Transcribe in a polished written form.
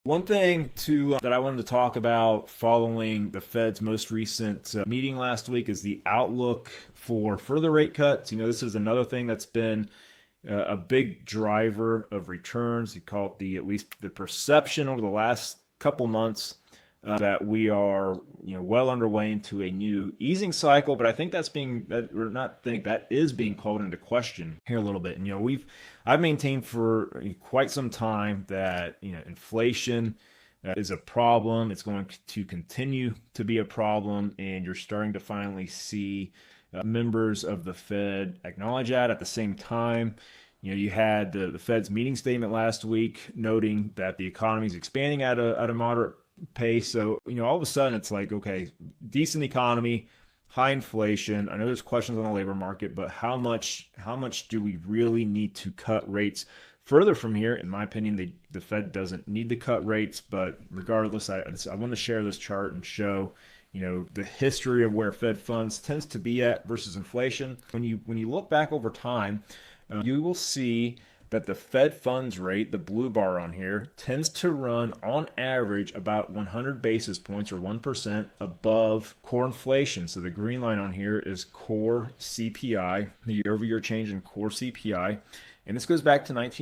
One thing that I wanted to talk about following the Fed's most recent meeting last week is the outlook for further rate cuts. This is another thing that's been a big driver of returns. You call it the at least the perception over the last couple months that we are well underway into a new easing cycle. But I think that is being called into question here a little bit. And I've maintained for quite some time that inflation is a problem. It's going to continue to be a problem, and you're starting to finally see members of the Fed acknowledge that. At the same time, you had the Fed's meeting statement last week noting that the economy is expanding at a moderate pace. So, all of a sudden it's like, okay, decent economy, high inflation. I know there's questions on the labor market, but how much do we really need to cut rates further from here? In my opinion, the Fed doesn't need to cut rates, but regardless, I want to share this chart and show the history of where Fed funds tends to be at versus inflation. When you look back over time, you will see that the Fed funds rate, the blue bar on here, tends to run on average about 100 basis points or 1% above core inflation. So the green line on here is core CPI, the year-over-year change in core CPI. And this goes back to